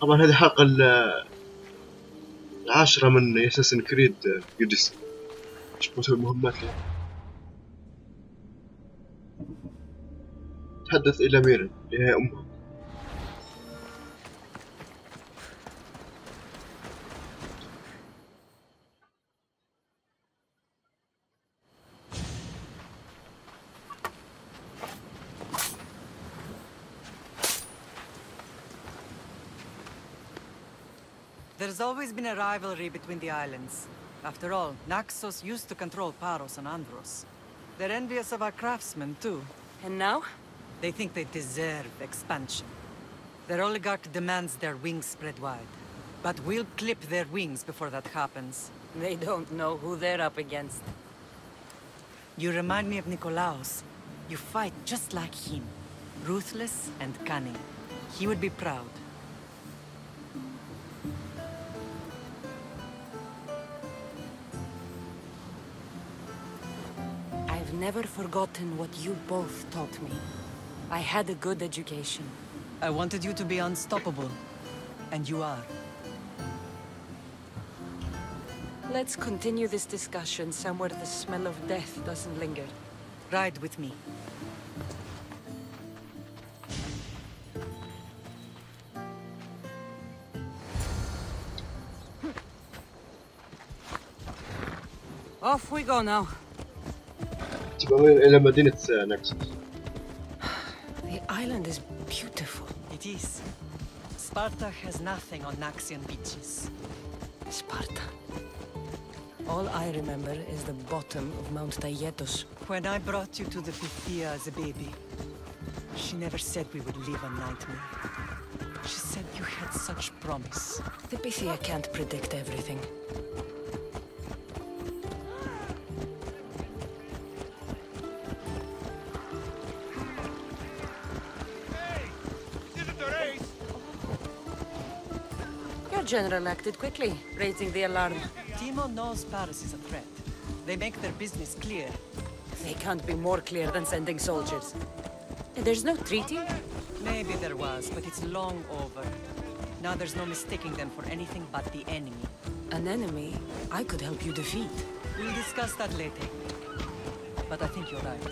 طبعا هذه الحلقة العاشرة من اساسن كريد يوديسي. مش بسوي مهمات لي. تحدث إلى ميرن اللي هي أمها. There's always been a rivalry between the islands. After all, Naxos used to control Paros and Andros. They're envious of our craftsmen, too. And now? They think they deserve expansion. Their oligarch demands their wings spread wide. But we'll clip their wings before that happens. They don't know who they're up against. You remind me of Nikolaos. You fight just like him. Ruthless and cunning. He would be proud. I've never forgotten what you both taught me. I had a good education. I wanted you to be unstoppable. And you are. Let's continue this discussion somewhere the smell of death doesn't linger. Ride with me. Off we go now. تبقى إلى مدينة ناكسوس. The island is beautiful. It is. Sparta has nothing on Naxian beaches. Sparta. All I remember is the bottom of Mount Taygetos. When I brought you to the Pythia as a baby, she never said we would live a nightmare. She said you had such promise. The Pythia can't predict everything. Your general acted quickly, raising the alarm. Timo knows Paris is a threat. They make their business clear. They can't be more clear than sending soldiers. There's no treaty? Maybe there was, but it's long over. Now there's no mistaking them for anything but the enemy. An enemy I could help you defeat. We'll discuss that later. But I think you're right.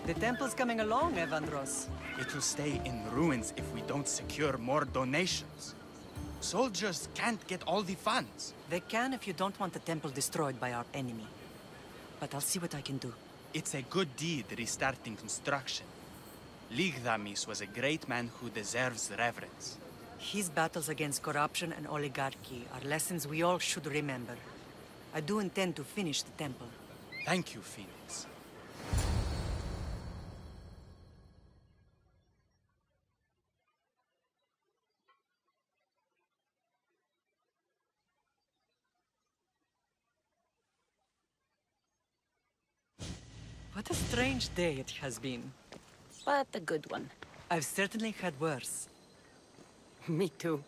The temple's coming along, Evandros. It will stay in ruins if we don't secure more donations. Soldiers can't get all the funds. They can if you don't want the temple destroyed by our enemy. But I'll see what I can do. It's a good deed restarting construction. Ligdamis was a great man who deserves reverence. His battles against corruption and oligarchy are lessons we all should remember. I do intend to finish the temple. Thank you, Phoenix. What a strange day it has been. But a good one. I've certainly had worse. Me too.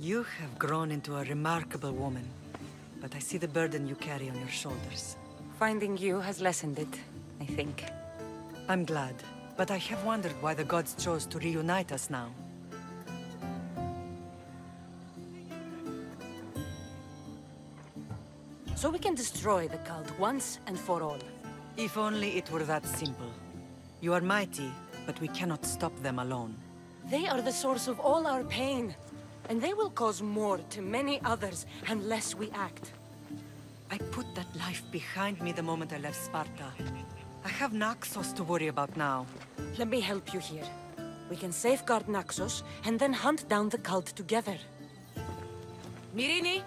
You have grown into a remarkable woman, but I see the burden you carry on your shoulders. Finding you has lessened it, I think. I'm glad, but I have wondered why the gods chose to reunite us now. So we can destroy the cult once and for all. If only it were that simple. You are mighty, but we cannot stop them alone. They are the source of all our pain. And they will cause more to many others unless we act. I put that life behind me the moment I left Sparta. I have Naxos to worry about now. Let me help you here. We can safeguard Naxos and then hunt down the cult together. Mirini,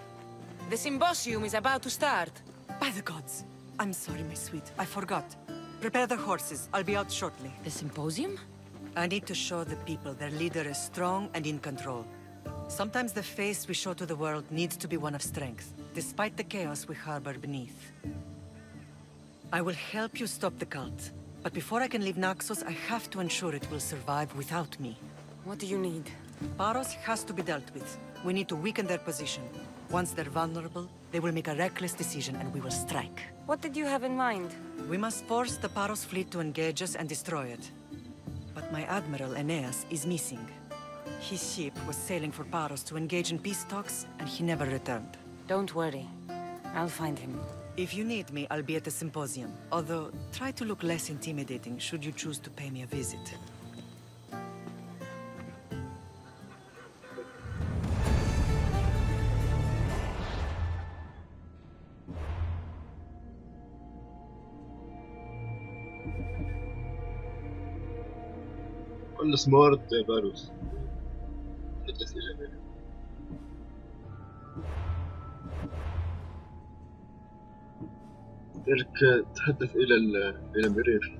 the symposium is about to start. By the gods! I'm sorry, my sweet. I forgot. Prepare the horses. I'll be out shortly. The symposium? I need to show the people their leader is strong and in control. Sometimes the face we show to the world needs to be one of strength, despite the chaos we harbor beneath. I will help you stop the cult, but before I can leave Naxos, I have to ensure it will survive without me. What do you need? Paros has to be dealt with. We need to weaken their position. Once they're vulnerable, they will make a reckless decision and we will strike. What did you have in mind? We must force the Paros fleet to engage us and destroy it. But my admiral, Aeneas, is missing. His ship was sailing for Paros to engage in peace talks, and he never returned. Don't worry. I'll find him. If you need me, I'll be at the symposium. Although, try to look less intimidating should you choose to pay me a visit. ولا سمارت باروس. حدث إلى منه. ترك تحدث إلى مرير.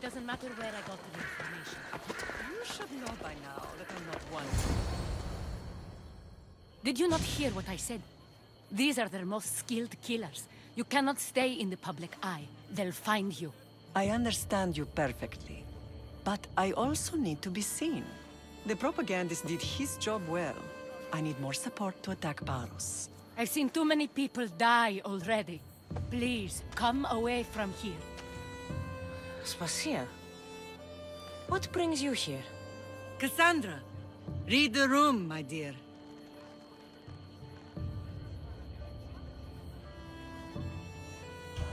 Doesn't matter where I got the information. You should know by now that I'm not one. Did you not hear what I said? These are their most skilled killers. You cannot stay in the public eye. They'll find you. I understand you perfectly. But I also need to be seen. The propagandist did his job well. I need more support to attack Paros. I've seen too many people die already. Please, come away from here. Spasia, what brings you here? Cassandra, read the room, my dear.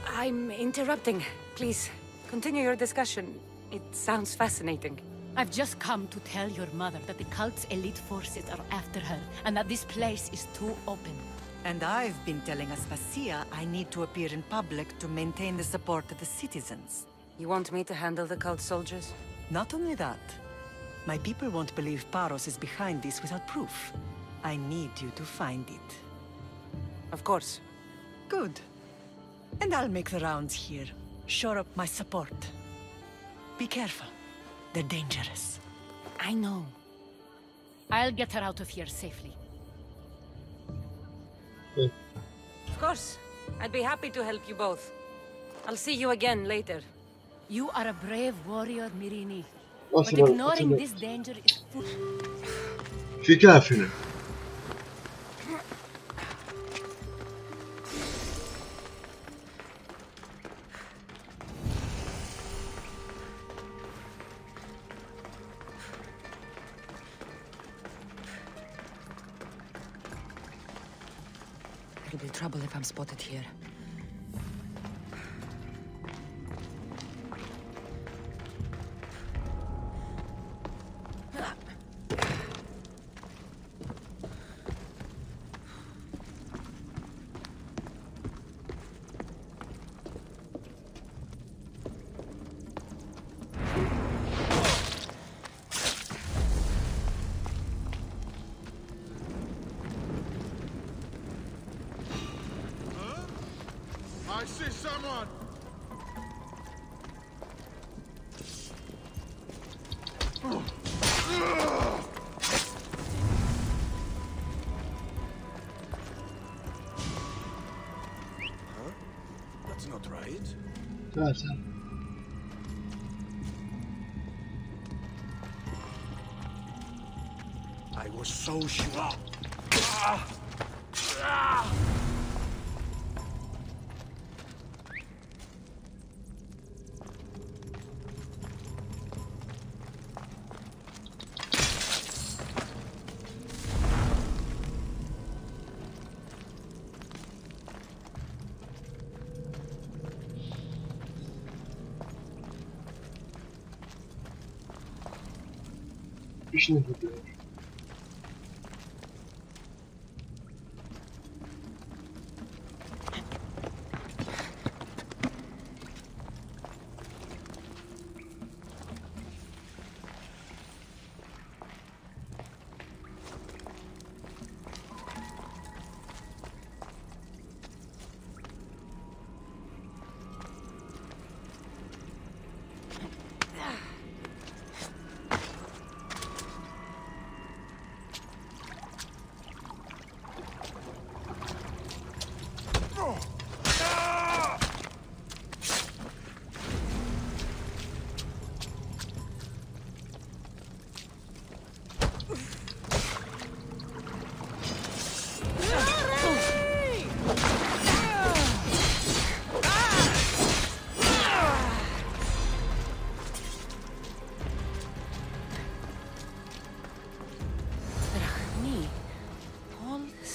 I'm interrupting. Please, continue your discussion. It sounds fascinating. I've just come to tell your mother that the cult's elite forces are after her, and that this place is too open. And I've been telling Aspasia I need to appear in public to maintain the support of the citizens. You want me to handle the cult soldiers? Not only that, my people won't believe Paros is behind this without proof. I need you to find it. Of course. Good. And I'll make the rounds here. Shore up my support. Be careful. They're dangerous. I know. I'll get her out of here safely. Of course. I'd be happy to help you both. I'll see you again later. You are a brave warrior, Mirini. But ignoring this danger is foolish. في كافنا. It'll be trouble if I'm spotted here. I see someone! Huh? That's not right. That's I was so sure. إيش نبغى؟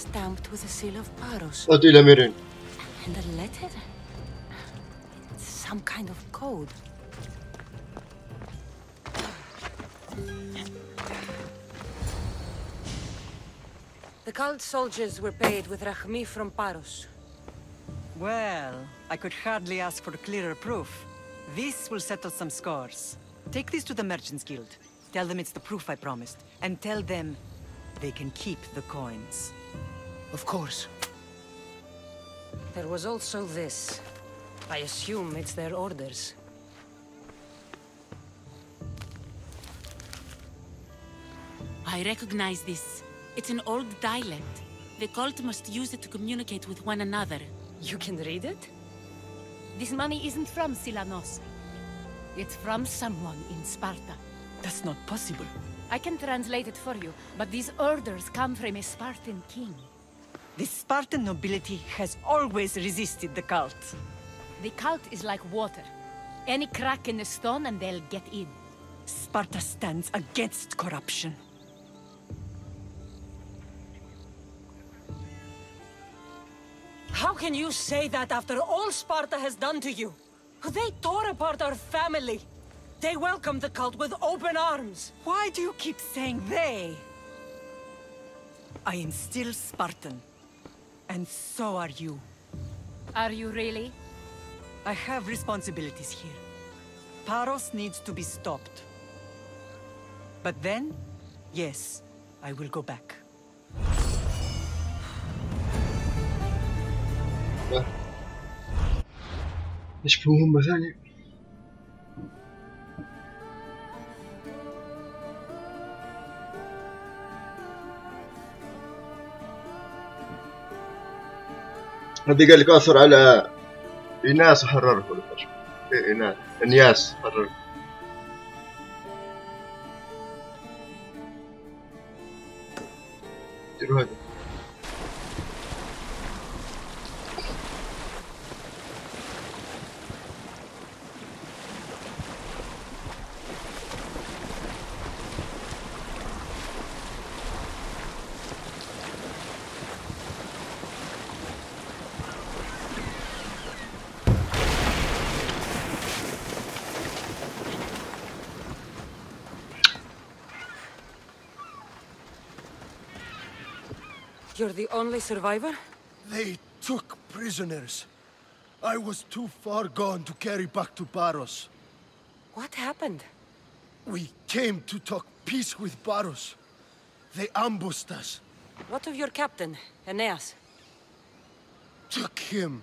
stamped with the seal of Paros. أعطي إلى ميرين. And a letter? It's some kind of code. The cult soldiers were paid with Rahmi from Paros. Well, I could hardly ask for clearer proof. This will settle some scores. Take this to the Merchants Guild. Tell them it's the proof I promised. And tell them they can keep the coins. Of course. There was also this. I assume it's their orders. I recognize this. It's an old dialect. The cult must use it to communicate with one another. You can read it? This money isn't from Silanos. It's from someone in Sparta. That's not possible. I can translate it for you, but these orders come from a Spartan king. The Spartan nobility has always resisted the cult. The cult is like water. Any crack in the stone and they'll get in. Sparta stands against corruption. How can you say that after all Sparta has done to you? They tore apart our family. They welcomed the cult with open arms. Why do you keep saying they? I am still Spartan. And so are you. Are you really? I have responsibilities here. Paros needs to be stopped. But then, yes, I will go back. ايش في مهمة ثانية؟ هذه قال لك اثر على إناس وحرره ولا ايش؟ إيه إنياس حرره. ديروا هذا. You're the only survivor? They took prisoners. I was too far gone to carry back to Paros. What happened? We came to talk peace with Paros. They ambushed us. What of your captain, Aeneas? Took him.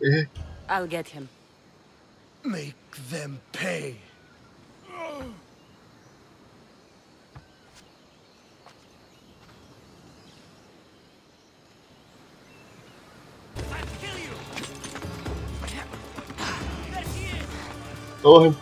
إيه؟ I'll get him. Make them pay. أوهم.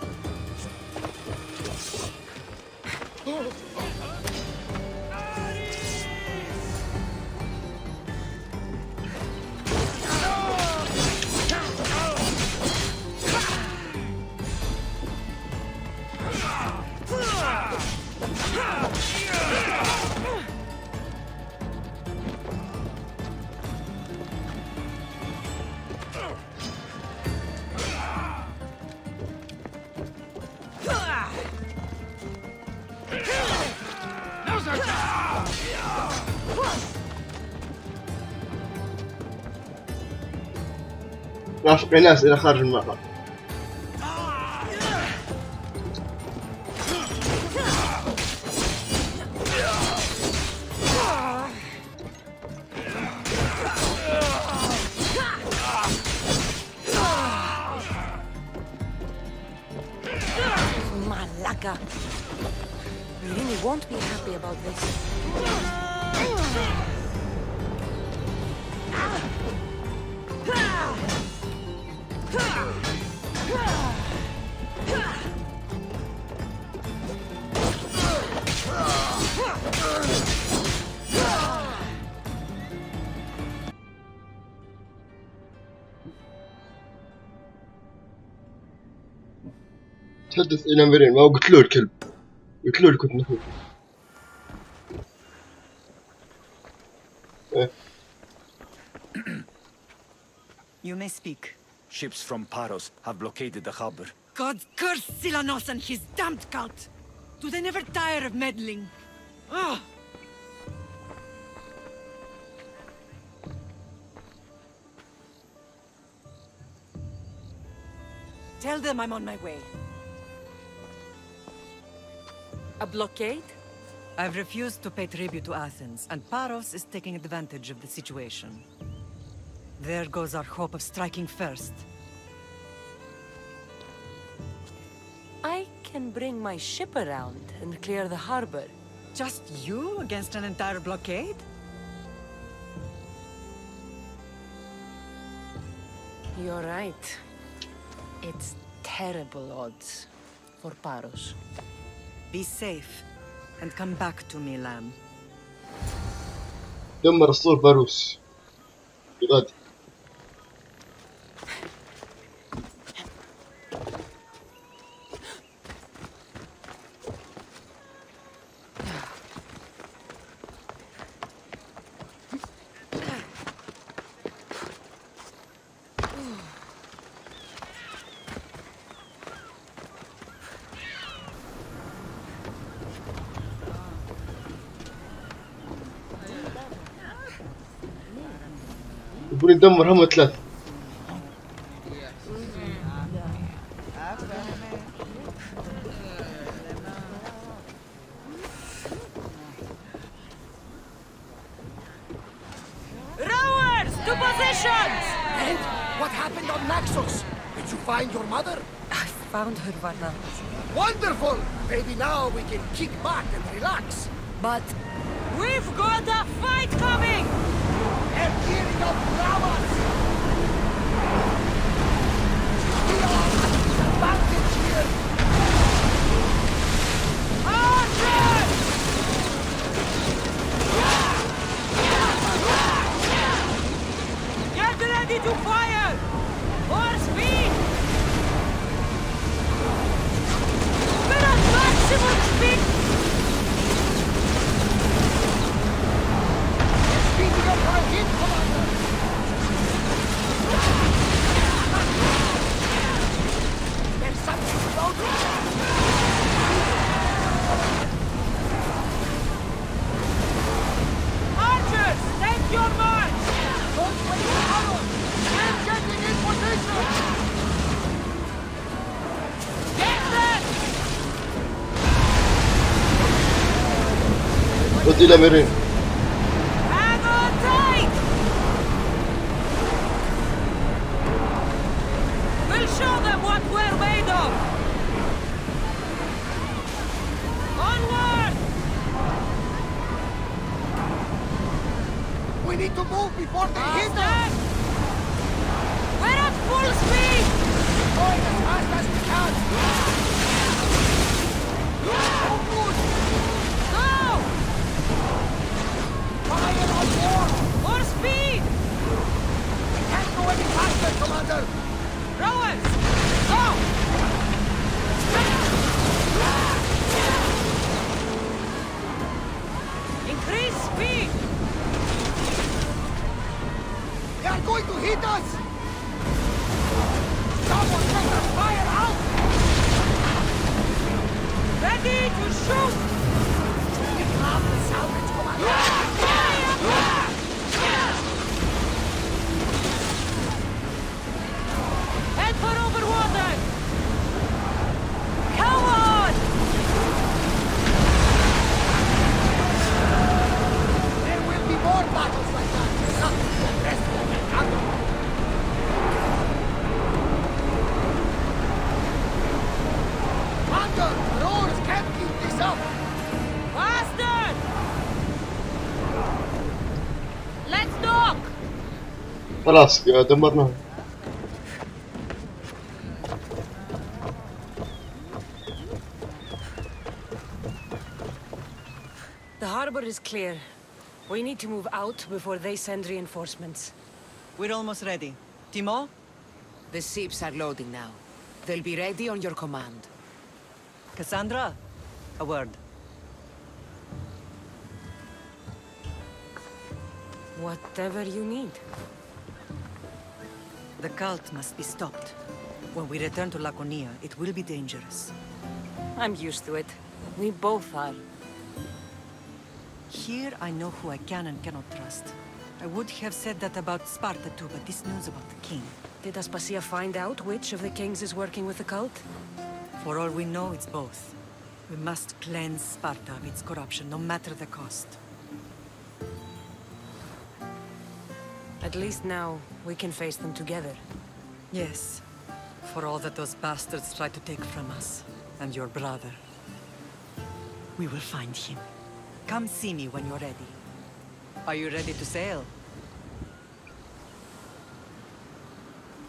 رافق ناس إلى خارج المعبر. Malaka. We really won't be happy about this. تحدث إلى ميرين، ما قلت له الكلب، قلت له كنت نخوف. You may speak. Ships from Paros have blockaded the harbor. God curse Silanos and his damned cult! Do they never tire of meddling? Ugh! Tell them I'm on my way. A blockade? I've refused to pay tribute to Athens, and Paros is taking advantage of the situation. There goes our hope of striking first. I can bring my ship around and clear the harbor. Just you against an entire blockade? You're right. It's terrible odds for Paros. Be safe, and come back to me, lamb. دمر اسطول باروس بغد. يبون يدمر هم ثلاثة. Rowers, to positions! And what happened on Naxos? Did you find your mother? I found her, Varna. Wonderful! Maybe now we can kick back and relax. But we've got a fight coming! They're gearing up Bravas! We are advantage here! Archers! Get ready to fire! More speed! We're at maximum speed! Speeding up our hit, Commander! There's something floating! Archers, take your march! Don't wait for arrows! We're getting in position! Get them! ودي الأميرين. Hang on tight! We'll show them what we're made of! Onward! We need to move before they hit us! Faster! We're at full speed! Going as fast as we can! Oh, good! Go! Fire on board! More speed! We can't go any faster, Commander! Rowers! Go! Increase speed! They are going to hit us! Someone get the fire out! Ready to shoot! We have the salvage, Commander! Head for overwater! Come on! There will be more battles like that! Nothing to rest like a candle! Commander, the rowers can't keep this up! Faster! Let's dock! خلاص دمرناهم. The harbor is clear. We need to move out before they send reinforcements. We're almost ready. Timo? The ships are loading now. They'll be ready on your command. Cassandra? A word. Whatever you need. The cult must be stopped. When we return to Laconia, it will be dangerous. I'm used to it. We both are. Here, I know who I can and cannot trust. I would have said that about Sparta too, but this news about the king. Did Aspasia find out which of the kings is working with the cult? For all we know, it's both. We must cleanse Sparta of its corruption, no matter the cost. At least now, we can face them together. Yes. For all that those bastards tried to take from us. And your brother. We will find him. Come see me when you're ready. Are you ready to sail?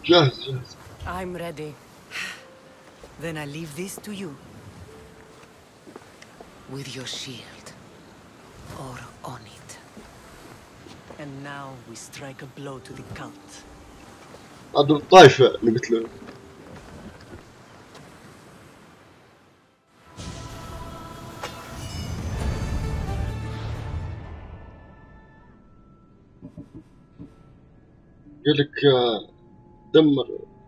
جاهز جاهز. I'm ready. Then I leave this to you. With your shield. Or on it. And now we strike a blow to the cult. هذول الطائفة اللي مثله. قالك دمر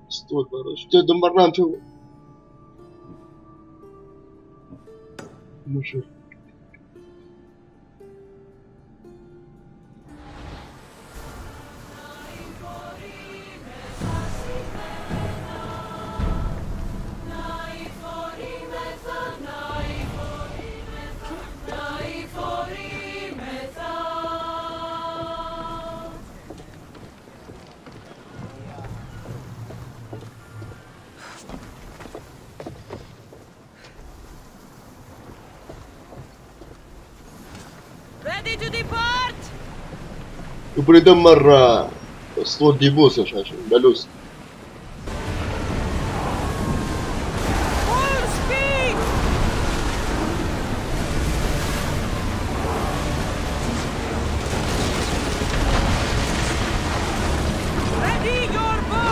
اسطول بارش دمرناهم تو مو شوف Ready to depart! يبغى يدمر اسطول ديبوس ولا شيء بلوس. Full speed! Ready your bow!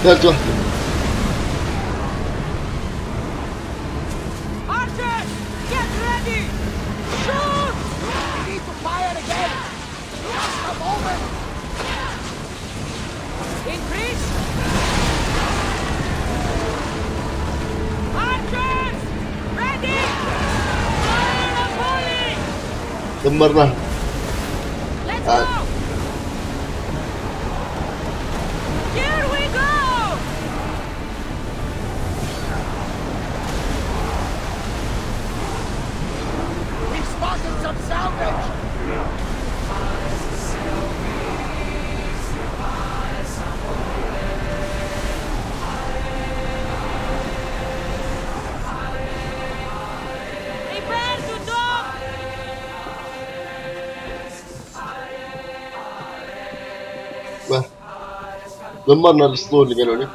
ثالث واحدة. Archers, get ready! Shoot! We need to fire again! Just a moment! Increase! Archers! Ready! Fire a volley! دمرناه. Let's go! Here we go! We spotted some salvage! Prepare to dock! دمرنا الاسطول اللي قالوا لي.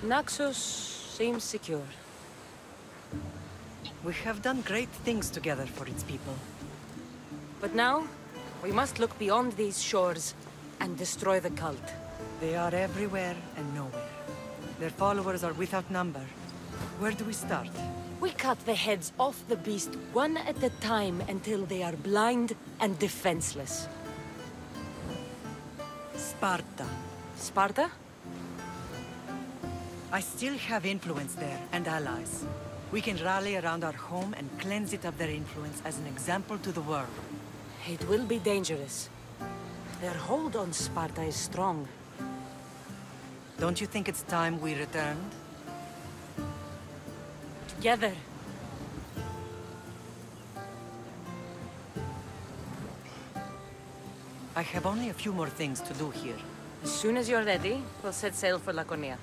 Naxos seems secure. We have done great things together for its people. But now, we must look beyond these shores and destroy the cult. They are everywhere and nowhere. Their followers are without number. Where do we start? We cut the heads off the beast one at a time until they are blind and defenseless. Sparta. Sparta? I still have influence there, and allies. We can rally around our home and cleanse it of their influence as an example to the world. It will be dangerous. Their hold on Sparta is strong. Don't you think it's time we returned? Together. I have only a few more things to do here. As soon as you're ready, we'll set sail for Laconia.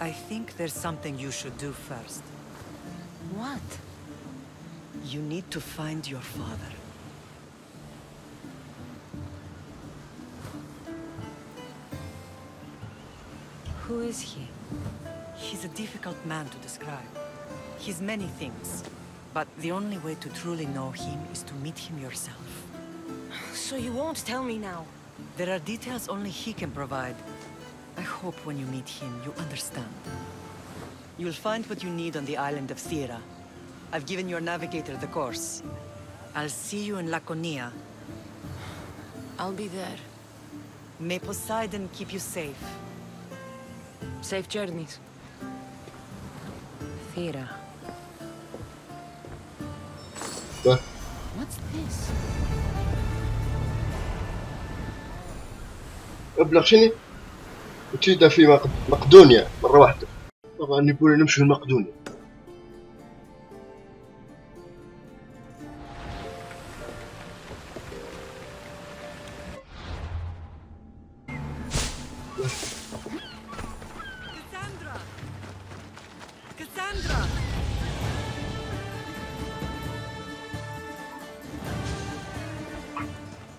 I think there's something you should do first. What? You need to find your father. Who is he? He's a difficult man to describe. He's many things, but the only way to truly know him is to meet him yourself. So you won't tell me now? There are details only he can provide. I hope when you meet him, you understand. You'll find what you need on the island of Thera. I've given your navigator the course. I'll see you in Laconia. I'll be there. May Poseidon keep you safe. Safe journeys. Thera. What's this? ابلغ شنو؟ أتيت في مقدونيا مرة واحدة. طبعا نبغى نمشي لمقدونيا. Cassandra!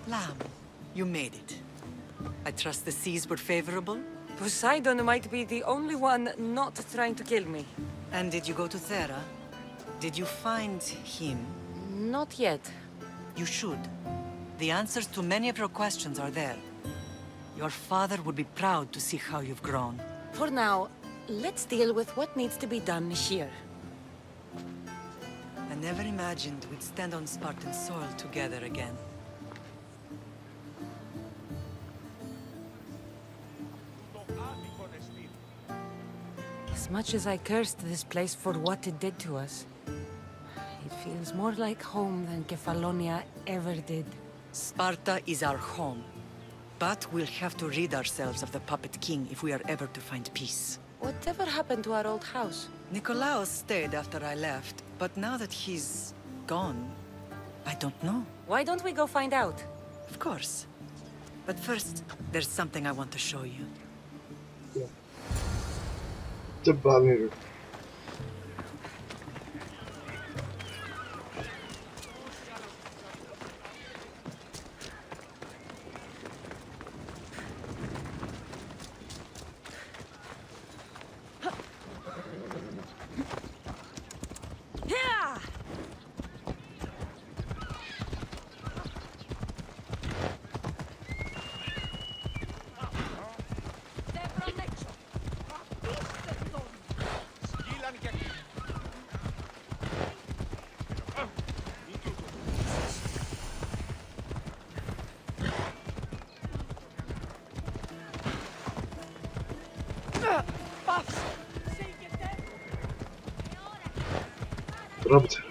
Lamb, you made it. I trust the seas were favorable? Poseidon might be the only one not trying to kill me. And did you go to Thera? Did you find him? Not yet. You should. The answers to many of your questions are there. Your father would be proud to see how you've grown. For now, let's deal with what needs to be done here. I never imagined we'd stand on Spartan soil together again. As much as I cursed this place for what it did to us, it feels more like home than Kefalonia ever did. Sparta is our home. But we'll have to rid ourselves of the Puppet King if we are ever to find peace. Whatever happened to our old house? Nikolaos stayed after I left, but now that he's gone, I don't know. Why don't we go find out? Of course. But first, there's something I want to show you. تبع ميرو. ضربتها.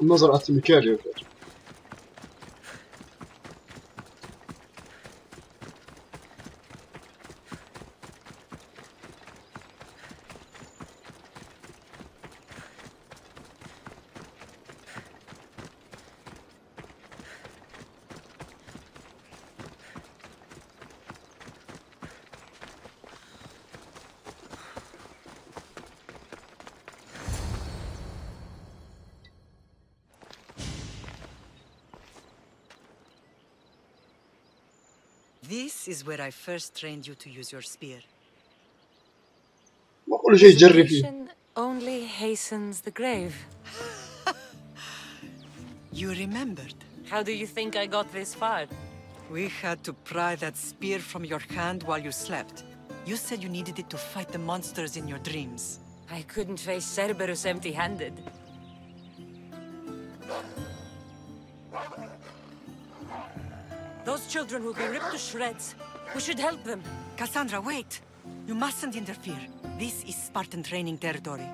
النظر على الميكالي. This is where I first trained you to use your spear. ما كل شيء جرب فيه. Hesitation only hastens the grave. You remembered. How do you think I got this far? We had to pry that spear from your hand while you slept. You said you needed it to fight the monsters in your dreams. I couldn't face Cerberus empty-handed. Those children will be ripped to shreds. We should help them. Cassandra, wait! You mustn't interfere. This is Spartan training territory.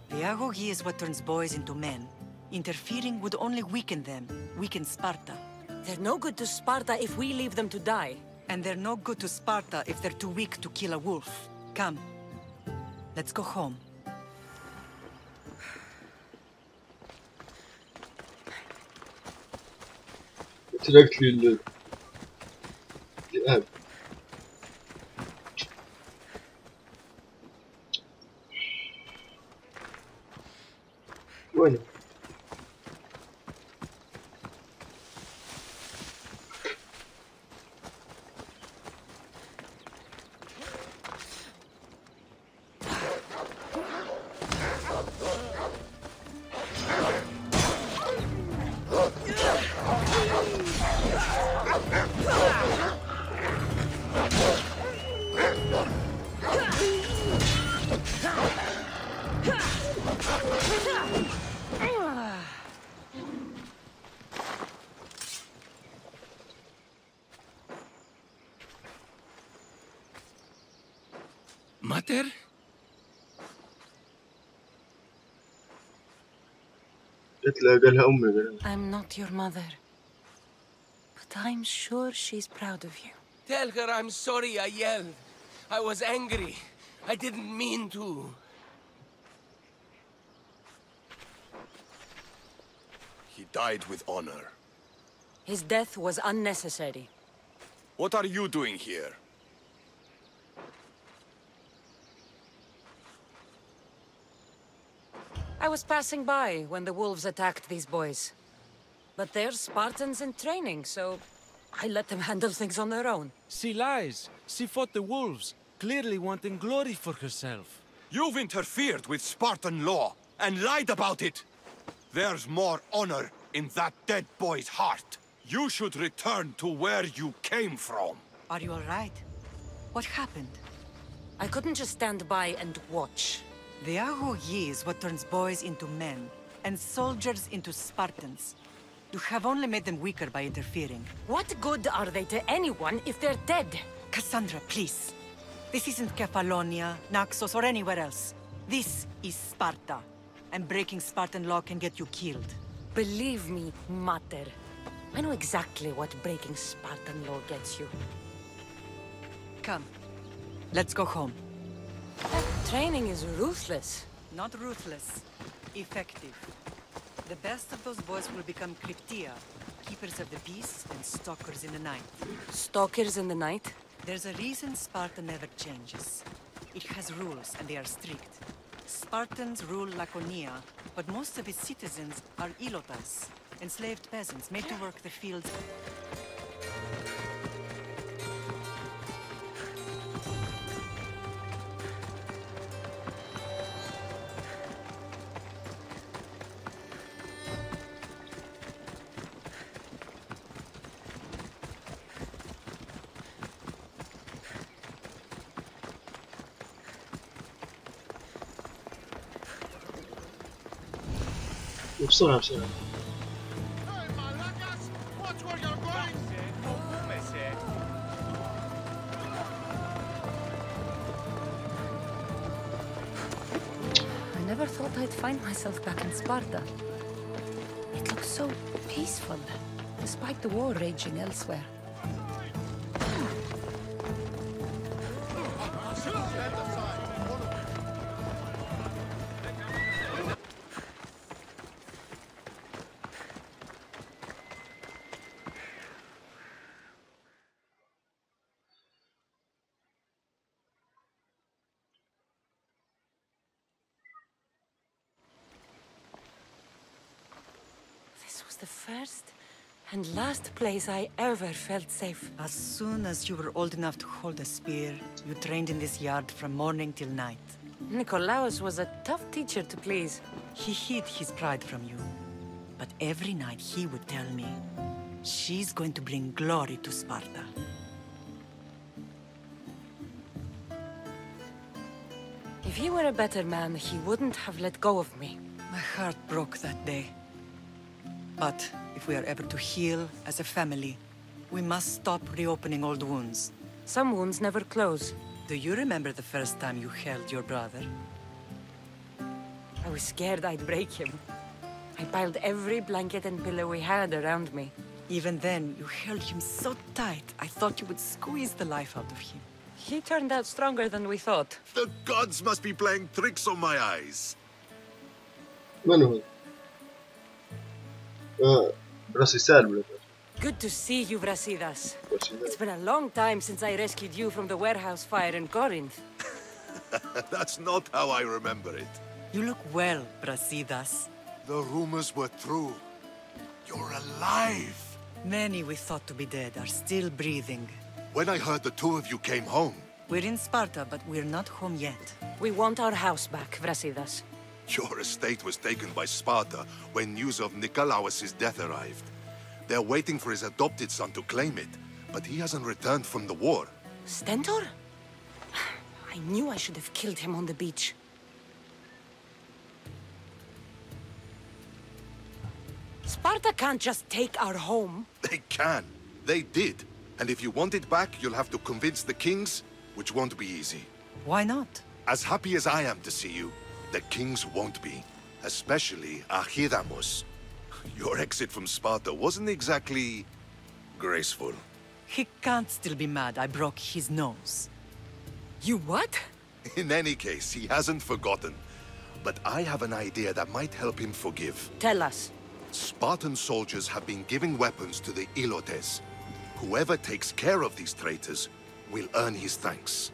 Pedagogy is what turns boys into men. Interfering would only weaken them, weaken Sparta. They're no good to Sparta if we leave them to die. And they're no good to Sparta if they're too weak to kill a wolf. Come, let's go home. تلاقت في الذئاب. وينه؟ Mater? قلت له قالها أمي قالها. I'm not your mother. But I'm sure she's proud of you. Tell her I'm sorry I yelled. I was angry. I didn't mean to. He died with honor. His death was unnecessary. What are you doing here? I was passing by when the wolves attacked these boys. But they're Spartans in training, so I let them handle things on their own. She lies. She fought the wolves, clearly wanting glory for herself. You've interfered with Spartan law and lied about it. There's more honor in that dead boy's heart. You should return to where you came from. Are you all right? What happened? I couldn't just stand by and watch. The Aho Yi is what turns boys into men, and soldiers into Spartans. You have only made them weaker by interfering. What good are they to anyone if they're dead? Cassandra, please. This isn't Kefalonia, Naxos, or anywhere else. This is Sparta. And breaking Spartan law can get you killed. Believe me, Mater. I know exactly what breaking Spartan law gets you. Come. Let's go home. Training is ruthless. Not ruthless. Effective. The best of those boys will become Cryptia, keepers of the peace and stalkers in the night. Stalkers in the night? There's a reason Sparta never changes. It has rules, and they are strict. Spartans rule Laconia, but most of its citizens are ilotas, enslaved peasants made to work the fields. بسرعة بسرعة. Hey, Malakas! Watch where you're going! I never thought I'd find myself back in Sparta. It looks so peaceful, despite the war raging elsewhere. The first and last place I ever felt safe. As soon as you were old enough to hold a spear, you trained in this yard from morning till night. Nikolaos was a tough teacher to please. He hid his pride from you. But every night he would tell me, she's going to bring glory to Sparta. If he were a better man, he wouldn't have let go of me. My heart broke that day. But if we are ever to heal as a family, we must stop reopening old wounds. Some wounds never close. Do you remember the first time you held your brother? I was scared I'd break him. I piled every blanket and pillow we had around me. Even then, you held him so tight, I thought you would squeeze the life out of him. He turned out stronger than we thought. The gods must be playing tricks on my eyes. من هو؟ راسي سالم. Good to see you, Brasidas. It's been a long time since I rescued you from the warehouse fire in Corinth. That's not how I remember it. You look well, Brasidas. The rumors were true. You're alive! Many we thought to be dead are still breathing. When I heard the two of you came home... We're in Sparta, but we're not home yet. We want our house back, Brasidas. Your estate was taken by Sparta when news of Nikolaos' death arrived. They're waiting for his adopted son to claim it, but he hasn't returned from the war. Stentor? I knew I should have killed him on the beach. Sparta can't just take our home. They can. They did. And if you want it back, you'll have to convince the kings, which won't be easy. Why not? As happy as I am to see you, the kings won't be. Especially Archidamos. Your exit from Sparta wasn't exactly... graceful. He can't still be mad I broke his nose. You what? In any case, he hasn't forgotten. But I have an idea that might help him forgive. Tell us. Spartan soldiers have been giving weapons to the Ilotes. Whoever takes care of these traitors will earn his thanks.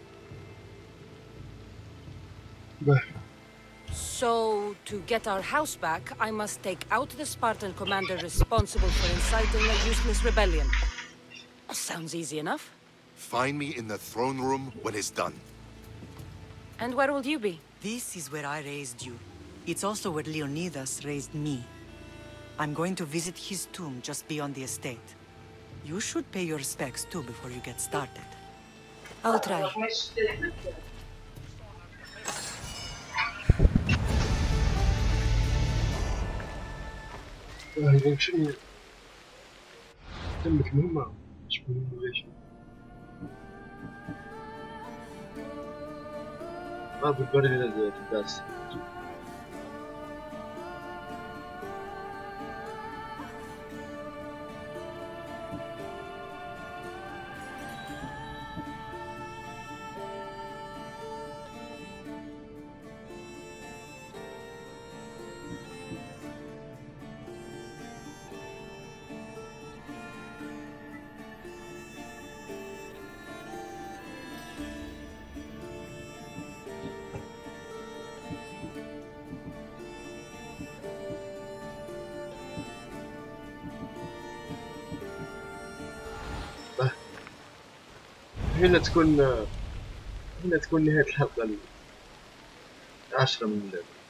So, to get our house back, I must take out the Spartan commander responsible for inciting a useless rebellion. Sounds easy enough. Find me in the throne room when it's done. And where will you be? This is where I raised you. It's also where Leonidas raised me. I'm going to visit his tomb just beyond the estate. You should pay your respects too before you get started. I'll try. يمكنني تمت مهمة شكون ليش باب البرد الناس هنا تكون نهاية الحلقة 10 من اللعبة.